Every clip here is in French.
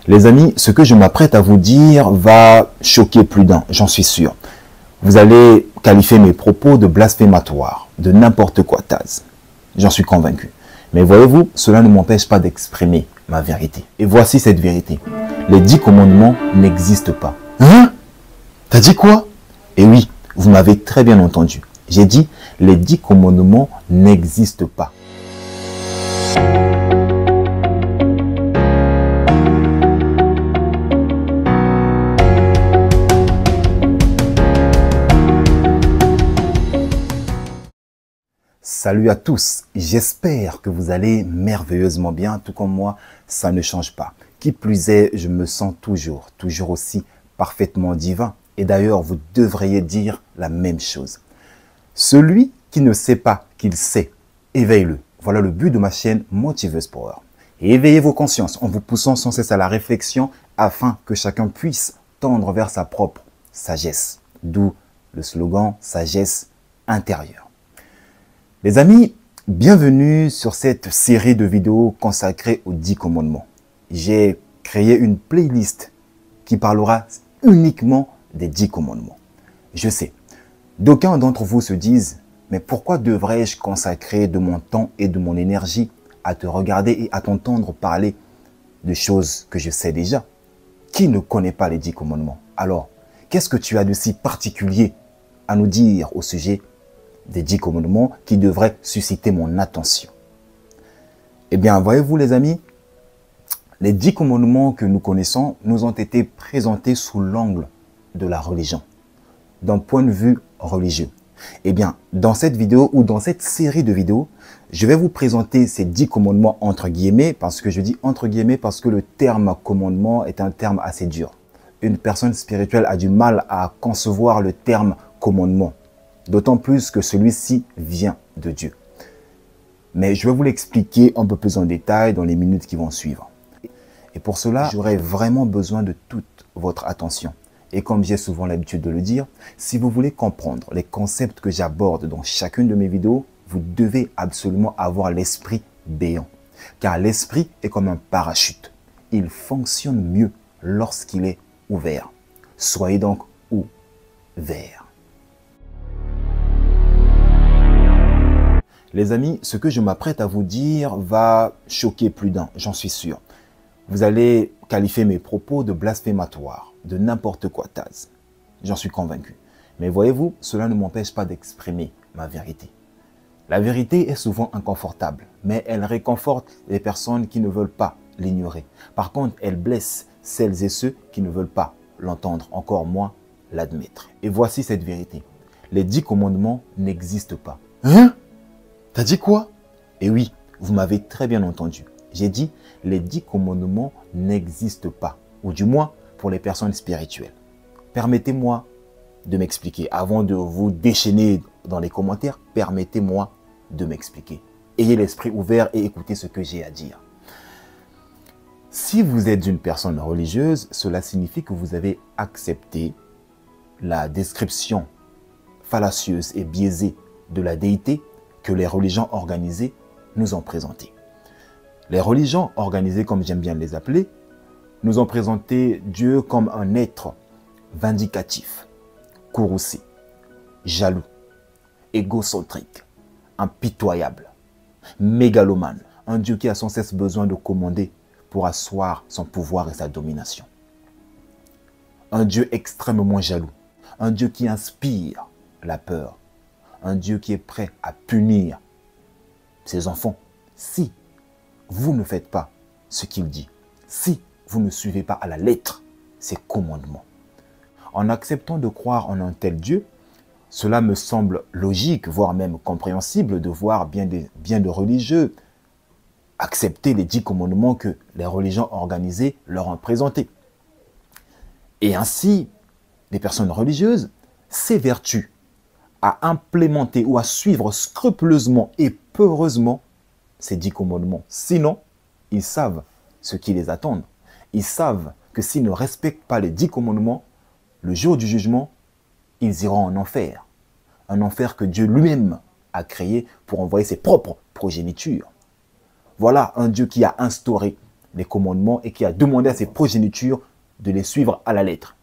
Les amis, ce que je m'apprête à vous dire va choquer plus d'un, j'en suis sûr. Vous allez qualifier mes propos de blasphématoires, de n'importe quoi, Taz. J'en suis convaincu. Mais voyez-vous, cela ne m'empêche pas d'exprimer ma vérité. Et voici cette vérité. Les 10 commandements n'existent pas. Hein? T'as dit quoi? Et oui, vous m'avez très bien entendu. J'ai dit, les 10 commandements n'existent pas. Salut à tous, j'espère que vous allez merveilleusement bien, tout comme moi, ça ne change pas. Qui plus est, je me sens toujours aussi parfaitement divin. Et d'ailleurs, vous devriez dire la même chose. Celui qui ne sait pas qu'il sait, éveille-le. Voilà le but de ma chaîne Motiveuse Power. Et éveillez vos consciences en vous poussant sans cesse à la réflexion afin que chacun puisse tendre vers sa propre sagesse. D'où le slogan sagesse intérieure. Les amis, bienvenue sur cette série de vidéos consacrée aux 10 commandements. J'ai créé une playlist qui parlera uniquement des 10 commandements. Je sais, d'aucuns d'entre vous se disent, mais pourquoi devrais-je consacrer de mon temps et de mon énergie à te regarder et à t'entendre parler de choses que je sais déjà? Qui ne connaît pas les 10 commandements? Alors, qu'est-ce que tu as de si particulier à nous dire au sujet des 10 commandements qui devraient susciter mon attention? Eh bien, voyez-vous les amis, les 10 commandements que nous connaissons nous ont été présentés sous l'angle de la religion, d'un point de vue religieux. Eh bien, dans cette vidéo ou dans cette série de vidéos, je vais vous présenter ces 10 commandements entre guillemets, parce que je dis entre guillemets parce que le terme commandement est un terme assez dur. Une personne spirituelle a du mal à concevoir le terme commandement. D'autant plus que celui-ci vient de Dieu. Mais je vais vous l'expliquer un peu plus en détail dans les minutes qui vont suivre. Et pour cela, j'aurai vraiment besoin de toute votre attention. Et comme j'ai souvent l'habitude de le dire, si vous voulez comprendre les concepts que j'aborde dans chacune de mes vidéos, vous devez absolument avoir l'esprit béant. Car l'esprit est comme un parachute. Il fonctionne mieux lorsqu'il est ouvert. Soyez donc ouverts. Les amis, ce que je m'apprête à vous dire va choquer plus d'un, j'en suis sûr. Vous allez qualifier mes propos de blasphématoires, de n'importe quoi, Taz. J'en suis convaincu. Mais voyez-vous, cela ne m'empêche pas d'exprimer ma vérité. La vérité est souvent inconfortable, mais elle réconforte les personnes qui ne veulent pas l'ignorer. Par contre, elle blesse celles et ceux qui ne veulent pas l'entendre, encore moins l'admettre. Et voici cette vérité. Les 10 commandements n'existent pas. Hein? T'as dit quoi? Et oui, vous m'avez très bien entendu. J'ai dit, les 10 commandements n'existent pas, ou du moins pour les personnes spirituelles. Permettez-moi de m'expliquer. Avant de vous déchaîner dans les commentaires, permettez-moi de m'expliquer. Ayez l'esprit ouvert et écoutez ce que j'ai à dire. Si vous êtes une personne religieuse, cela signifie que vous avez accepté la description fallacieuse et biaisée de la déité que les religions organisées nous ont présentées. Les religions organisées, comme j'aime bien les appeler, nous ont présenté Dieu comme un être vindicatif, courroucé, jaloux, égocentrique, impitoyable, mégalomane, un Dieu qui a sans cesse besoin de commander pour asseoir son pouvoir et sa domination. Un Dieu extrêmement jaloux, un Dieu qui inspire la peur, un Dieu qui est prêt à punir ses enfants si vous ne faites pas ce qu'il dit, si vous ne suivez pas à la lettre ses commandements. En acceptant de croire en un tel Dieu, cela me semble logique, voire même compréhensible de voir bien de religieux accepter les 10 commandements que les religions organisées leur ont présentés. Et ainsi, les personnes religieuses s'évertuent à implémenter ou à suivre scrupuleusement et peureusement ces 10 commandements. Sinon, ils savent ce qui les attend. Ils savent que s'ils ne respectent pas les 10 commandements, le jour du jugement, ils iront en enfer. Un enfer que Dieu lui-même a créé pour envoyer ses propres progénitures. Voilà un Dieu qui a instauré les commandements et qui a demandé à ses progénitures de les suivre à la lettre.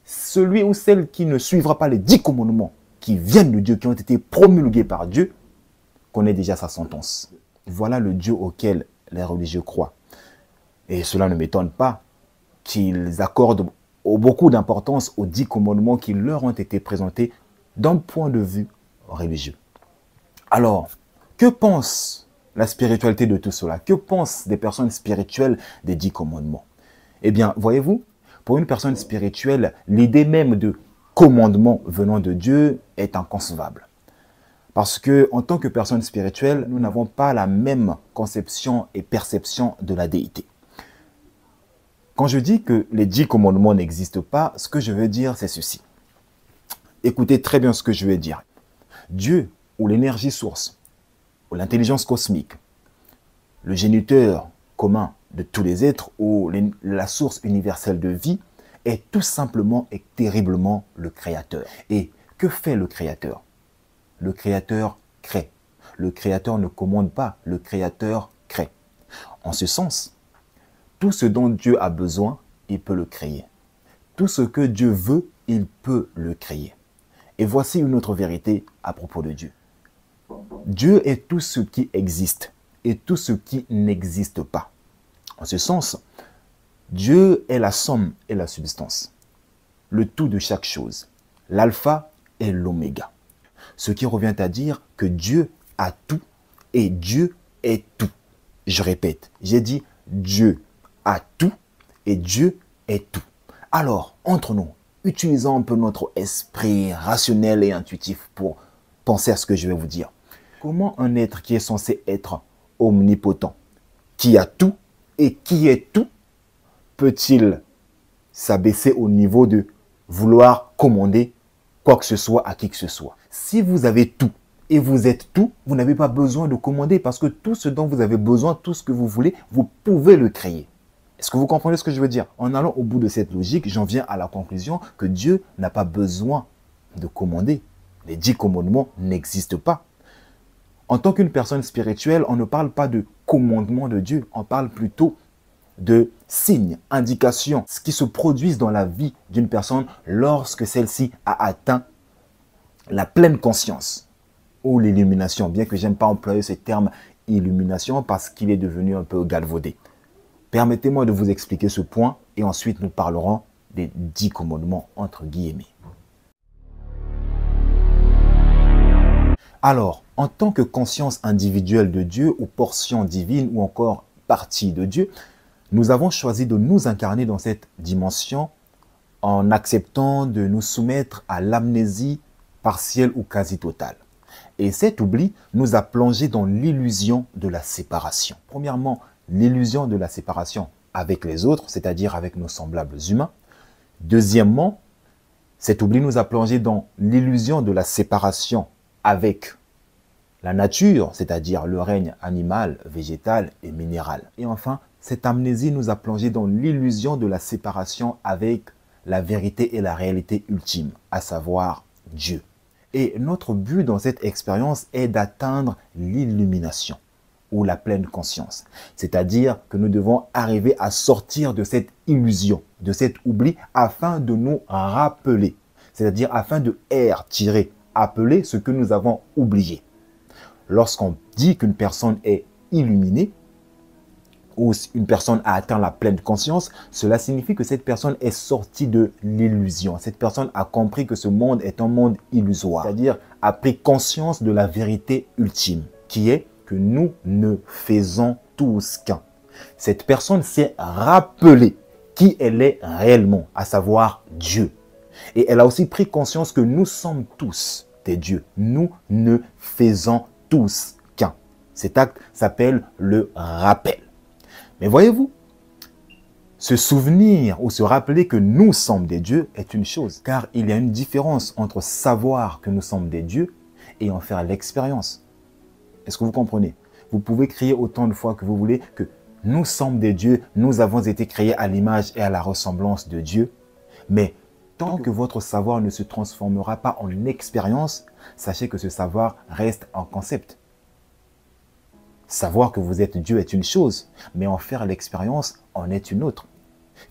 Celui ou celle qui ne suivra pas les 10 commandements qui viennent de Dieu, qui ont été promulgués par Dieu, connaît déjà sa sentence. Voilà le Dieu auquel les religieux croient. Et cela ne m'étonne pas qu'ils accordent beaucoup d'importance aux 10 commandements qui leur ont été présentés d'un point de vue religieux. Alors, que pense la spiritualité de tout cela? Que pensent des personnes spirituelles des 10 commandements? Eh bien, voyez-vous, pour une personne spirituelle, l'idée même de commandement venant de Dieu est inconcevable. Parce que, en tant que personne spirituelle, nous n'avons pas la même conception et perception de la déité. Quand je dis que les 10 commandements n'existent pas, ce que je veux dire, c'est ceci. Écoutez très bien ce que je veux dire. Dieu, ou l'énergie source, ou l'intelligence cosmique, le géniteur commun de tous les êtres, ou la source universelle de vie, est tout simplement et terriblement le Créateur. Et que fait le Créateur? Le Créateur crée. Le Créateur ne commande pas, le Créateur crée. En ce sens, tout ce dont Dieu a besoin, il peut le créer. Tout ce que Dieu veut, il peut le créer. Et voici une autre vérité à propos de Dieu. Dieu est tout ce qui existe et tout ce qui n'existe pas. En ce sens, Dieu est la somme et la substance, le tout de chaque chose, l'alpha et l'oméga. Ce qui revient à dire que Dieu a tout et Dieu est tout. Je répète, j'ai dit Dieu a tout et Dieu est tout. Alors, entre nous, utilisons un peu notre esprit rationnel et intuitif pour penser à ce que je vais vous dire. Comment un être qui est censé être omnipotent, qui a tout et qui est tout, peut-il s'abaisser au niveau de vouloir commander quoi que ce soit à qui que ce soit? Si vous avez tout et vous êtes tout, vous n'avez pas besoin de commander parce que tout ce dont vous avez besoin, tout ce que vous voulez, vous pouvez le créer. Est-ce que vous comprenez ce que je veux dire? En allant au bout de cette logique, j'en viens à la conclusion que Dieu n'a pas besoin de commander. Les 10 commandements n'existent pas. En tant qu'une personne spirituelle, on ne parle pas de commandement de Dieu, on parle plutôt de signes, indications, ce qui se produisent dans la vie d'une personne lorsque celle-ci a atteint la pleine conscience ou l'illumination, bien que j'aime pas employer ce terme illumination parce qu'il est devenu un peu galvaudé. Permettez-moi de vous expliquer ce point et ensuite nous parlerons des 10 commandements entre guillemets. Alors, en tant que conscience individuelle de Dieu ou portion divine ou encore partie de Dieu, nous avons choisi de nous incarner dans cette dimension en acceptant de nous soumettre à l'amnésie partielle ou quasi totale. Et cet oubli nous a plongé dans l'illusion de la séparation. Premièrement, l'illusion de la séparation avec les autres, c'est-à-dire avec nos semblables humains. Deuxièmement, cet oubli nous a plongé dans l'illusion de la séparation avec la nature, c'est-à-dire le règne animal, végétal et minéral. Et enfin, cette amnésie nous a plongé dans l'illusion de la séparation avec la vérité et la réalité ultime, à savoir Dieu. Et notre but dans cette expérience est d'atteindre l'illumination ou la pleine conscience. C'est-à-dire que nous devons arriver à sortir de cette illusion, de cet oubli, afin de nous rappeler. C'est-à-dire afin de appeler ce que nous avons oublié. Lorsqu'on dit qu'une personne est illuminée, ou une personne a atteint la pleine conscience, cela signifie que cette personne est sortie de l'illusion. Cette personne a compris que ce monde est un monde illusoire, c'est-à-dire a pris conscience de la vérité ultime, qui est que nous ne faisons tous qu'un. Cette personne s'est rappelée qui elle est réellement, à savoir Dieu. Et elle a aussi pris conscience que nous sommes tous des dieux. Nous ne faisons tous qu'un. Cet acte s'appelle le rappel. Mais voyez-vous, se souvenir ou se rappeler que nous sommes des dieux est une chose, car il y a une différence entre savoir que nous sommes des dieux et en faire l'expérience. Est-ce que vous comprenez? Vous pouvez crier autant de fois que vous voulez que nous sommes des dieux, nous avons été créés à l'image et à la ressemblance de Dieu, mais tant que votre savoir ne se transformera pas en expérience, sachez que ce savoir reste un concept. Savoir que vous êtes Dieu est une chose, mais en faire l'expérience en est une autre.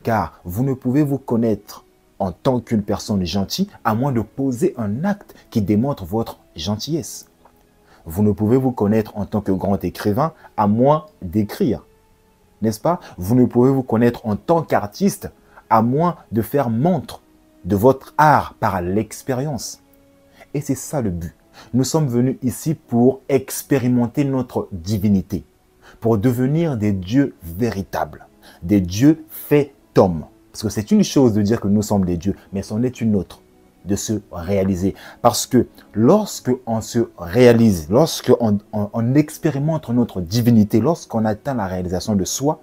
Car vous ne pouvez vous connaître en tant qu'une personne gentille à moins de poser un acte qui démontre votre gentillesse. Vous ne pouvez vous connaître en tant que grand écrivain à moins d'écrire. N'est-ce pas? Vous ne pouvez vous connaître en tant qu'artiste à moins de faire montre de votre art par l'expérience. Et c'est ça le but. Nous sommes venus ici pour expérimenter notre divinité, pour devenir des dieux véritables, des dieux faits hommes. Parce que c'est une chose de dire que nous sommes des dieux, mais c'en est une autre de se réaliser. Parce que lorsqu'on se réalise, lorsqu'on expérimente notre divinité, lorsqu'on atteint la réalisation de soi,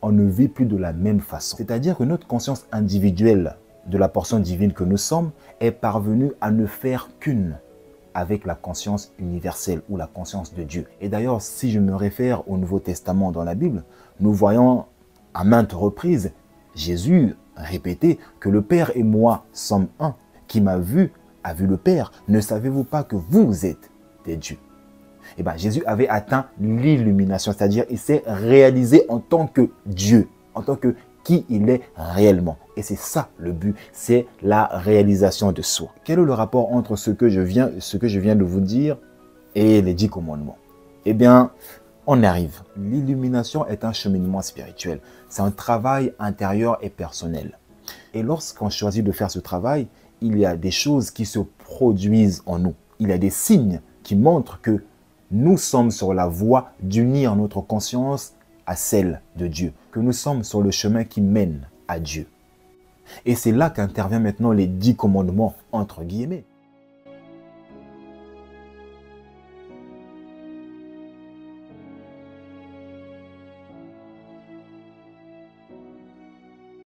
on ne vit plus de la même façon. C'est-à-dire que notre conscience individuelle de la portion divine que nous sommes est parvenue à ne faire qu'une avec la conscience universelle ou la conscience de Dieu. Et d'ailleurs, si je me réfère au Nouveau Testament dans la Bible, nous voyons à maintes reprises Jésus répéter que le Père et moi sommes un. Qui m'a vu a vu le Père. Ne savez-vous pas que vous êtes des dieux? Eh bien, Jésus avait atteint l'illumination, c'est-à-dire il s'est réalisé en tant que Dieu, en tant que qui il est réellement. Et c'est ça le but, c'est la réalisation de soi. Quel est le rapport entre ce que je viens de vous dire et les 10 commandements? Eh bien, on y arrive. L'illumination est un cheminement spirituel. C'est un travail intérieur et personnel. Et lorsqu'on choisit de faire ce travail, il y a des choses qui se produisent en nous. Il y a des signes qui montrent que nous sommes sur la voie d'unir notre conscience à celle de Dieu, que nous sommes sur le chemin qui mène à Dieu. Et c'est là qu'interviennent maintenant les 10 commandements, entre guillemets.